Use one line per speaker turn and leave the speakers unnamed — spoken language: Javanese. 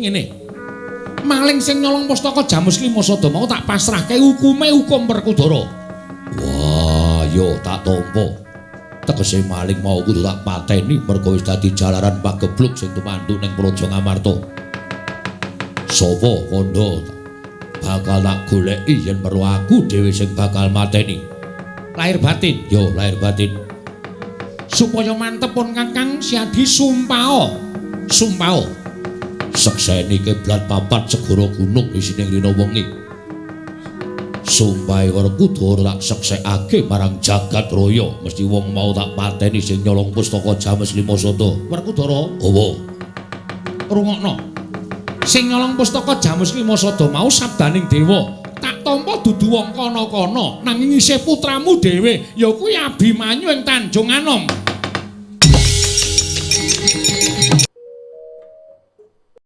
ngene. Maling sing nyolong pustaka Jamus Klimasada mau tak pasrahke hukume hukum Werkudara. Wah, yo tak tampa. Tegese maling mau kudu tak pateni mergo wis dadi jalaran pagebluk sing tumandu ning Praja Ngamarta. Sapa kandha bakal tak goleki yen perlu aku dhewe sing bakal mateni. Lahir batin, yo lahir batin. Supaya mantep pun Kakang Siadi sumpao. Sumpao. Sekseni kiblat papat segara gunung isine rina wengi. Sumpahe Werkudara tak seksekake marang jagat raya mesti wong mau tak pateni sing nyolong pustaka Jamus Klimasada. Werkudara, hawa. Rungokno. Sing nyolong pustaka Jamus Klimasada mau sabdaning dewa. Tak tampa dudu wong kana-kana nanging isih putramu dhewe ya kuwi Abimanyu ing Tanjung Anom.